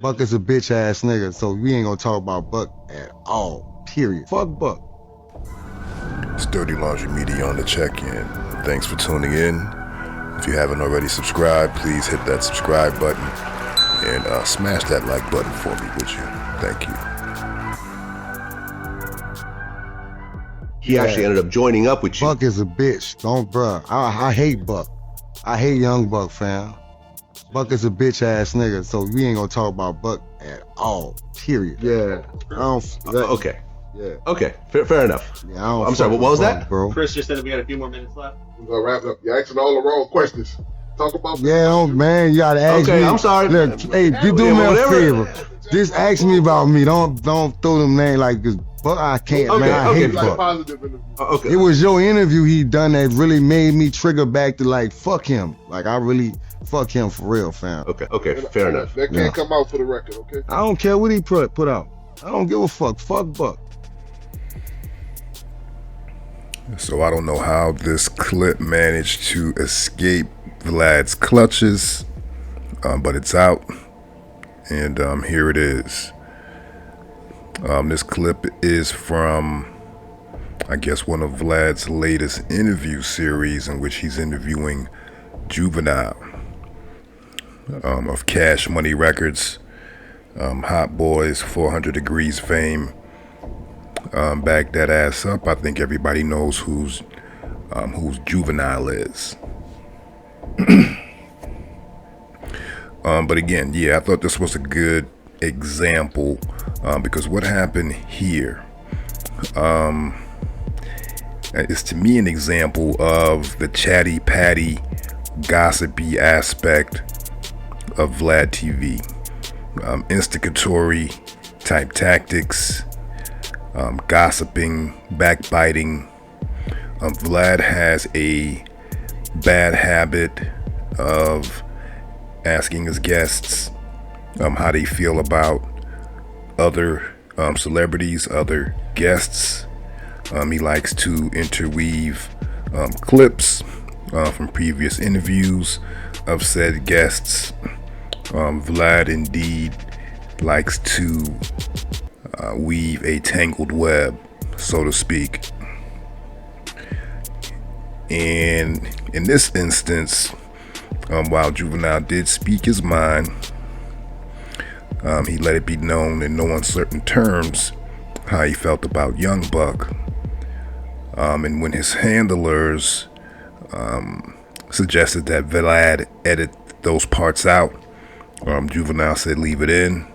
Buck is a bitch ass nigga, so we ain't gonna talk about Buck at all. Period. Fuck Buck. It's Dirty Laundry Media on the check-in. Thanks for tuning in. If you haven't already subscribed, please hit that subscribe button and smash that like button for me, would you? Thank you. He actually ended up joining up with you. Buck is a bitch. Don't, bruh. I hate Buck. I hate young Buck, fam. Buck is a bitch ass nigga, so we ain't gonna talk about Buck at all. Period. Yeah. I don't. Okay. Yeah. Okay. Fair enough. Yeah, I don't I'm sorry. What was Buck, that, bro? Chris just said we had a few more minutes left. We're gonna wrap it up. You're asking all the wrong questions. Talk about Man, you gotta ask me. Okay, I'm sorry. Look, hey, you do me a favor. Just ask me about me. Don't throw them names like this. Buck, I can't, Okay, man. I hate like Buck. positive interview. Okay. It was your interview he done that really made me trigger back to like fuck him. Like I really fuck him for real, fam. Okay. Fair enough. That can't come out for the record, okay? I don't care what he put out. I don't give a fuck. Fuck Buck. So I don't know how this clip managed to escape Vlad's clutches, but it's out, and here it is. This clip is from, I guess, one of Vlad's latest interview series in which he's interviewing Juvenile of Cash Money Records, Hot Boys, 400 Degrees fame. Back that ass up. I think everybody knows who's Juvenile is. But again, yeah, I thought this was a good example because what happened here is to me an example of the chatty patty gossipy aspect of VladTV. Instigatory type tactics, gossiping, backbiting. Vlad has a bad habit of asking his guests how they feel about other celebrities, other guests. He likes to interweave clips from previous interviews of said guests. Vlad indeed likes to weave a tangled web, so to speak. And in this instance, while Juvenile did speak his mind, he let it be known in no uncertain terms how he felt about Young Buck. And when his handlers suggested that Vlad edit those parts out, Juvenile said leave it in,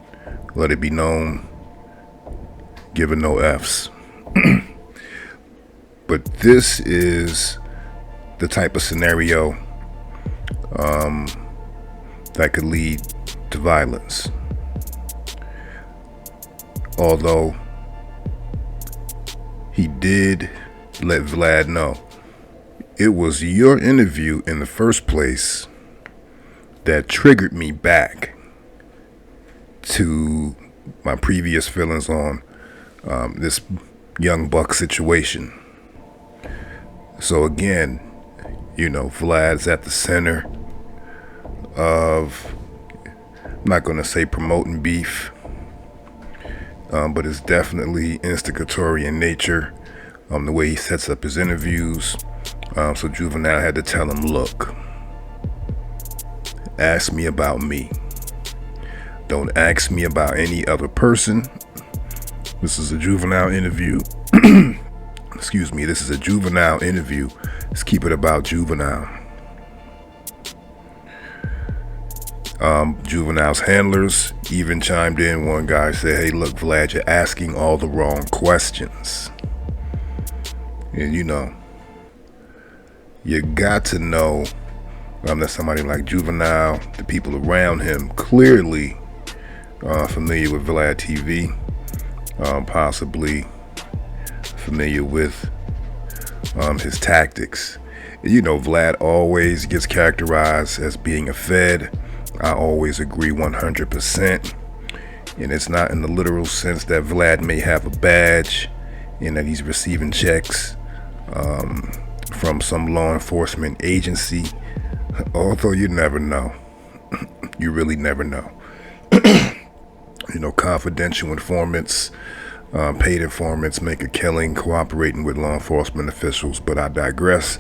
let it be known, giving no F's. But this is the type of scenario that could lead to violence. Although he did let Vlad know it was your interview in the first place that triggered me back to my previous feelings on this Young Buck situation. So again, you know, Vlad's at the center of, I'm not going to say promoting beef, but it's definitely instigatory in nature, the way he sets up his interviews. So Juvenile had to tell him, look, ask me about me. Don't ask me about any other person. This is a Juvenile interview. Excuse me, this is a Juvenile interview. Let's keep it about Juvenile. Juvenile's handlers even chimed in. One guy said, hey, look, Vlad, you're asking all the wrong questions. And you know, you got to know that somebody like Juvenile, the people around him, clearly familiar with VladTV, possibly familiar with his tactics. You know, Vlad always gets characterized as being a Fed. I always agree 100%. And it's not in the literal sense that Vlad may have a badge and that he's receiving checks from some law enforcement agency. Although you never know. You really never know. confidential informants, paid informants make a killing cooperating with law enforcement officials. But I digress.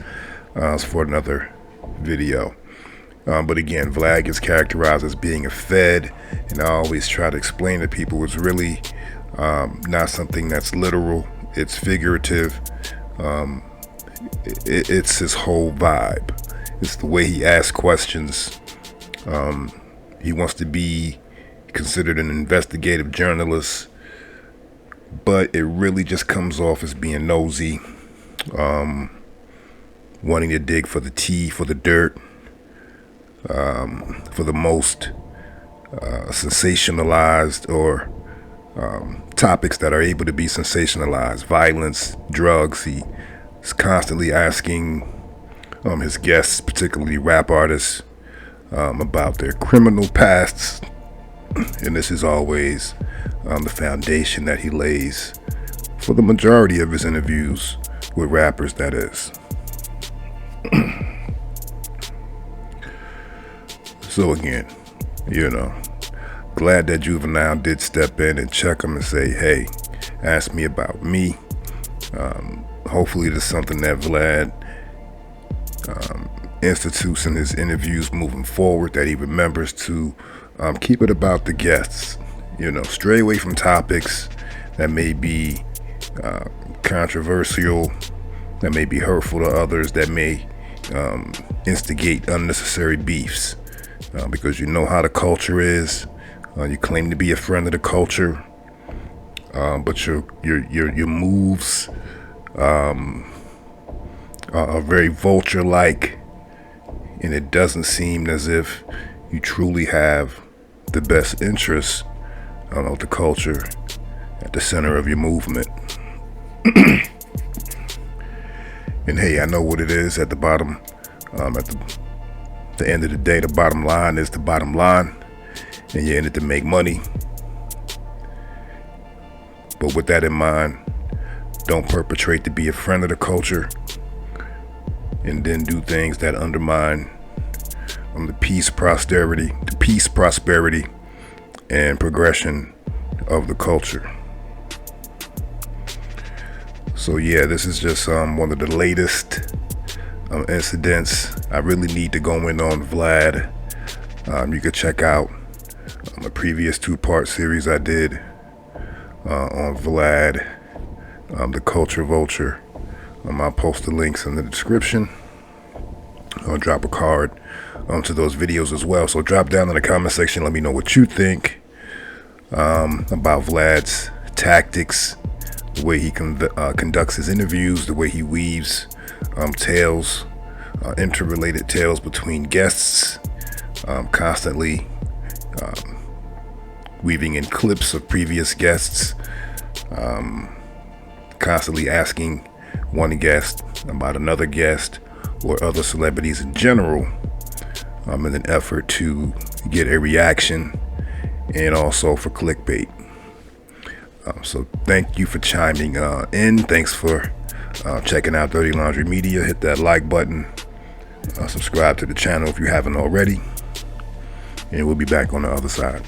It's for another video. But again, Vlad is characterized as being a Fed, and I always try to explain to people it's really not something that's literal. It's figurative. It's his whole vibe. It's the way he asks questions. He wants to be considered an investigative journalist, but it really just comes off as being nosy, wanting to dig for the tea, for the dirt, for the most sensationalized or topics that are able to be sensationalized. Violence, drugs. He's constantly asking his guests, particularly rap artists, about their criminal pasts. And this is always the foundation that he lays for the majority of his interviews with rappers, that is. So again, glad that Juvenile did step in and check him and say, hey, ask me about me. Hopefully there's something that Vlad institutes in his interviews moving forward, that he remembers to keep it about the guests. Stray away from topics that may be controversial, that may be hurtful to others, that may instigate unnecessary beefs. Because you know how the culture is. You claim to be a friend of the culture, but your moves are very vulture-like, and it doesn't seem as if you truly have the best interests of the culture at the center of your movement. And hey, I know what it is at the bottom. At the end of the day, the bottom line is the bottom line, and you're in it to make money. But with that in mind, don't perpetrate to be a friend of the culture and then do things that undermine the peace, prosperity, and progression of the culture. So yeah, this is just one of the latest incidents. I really need to go in on Vlad. You could check out a previous 2-part series I did on Vlad, the Culture Vulture. I'll post the links in the description. I'll drop a card to those videos as well. So drop down in the comment section. Let me know what you think about Vlad's tactics, the way he conducts his interviews, the way he weaves tales, interrelated tales between guests, constantly weaving in clips of previous guests, constantly asking one guest about another guest or other celebrities in general, in an effort to get a reaction and also for clickbait. So thank you for chiming in. Thanks for checking out Dirty Laundry Media. Hit that like button. Subscribe to the channel if you haven't already. And we'll be back on the other side.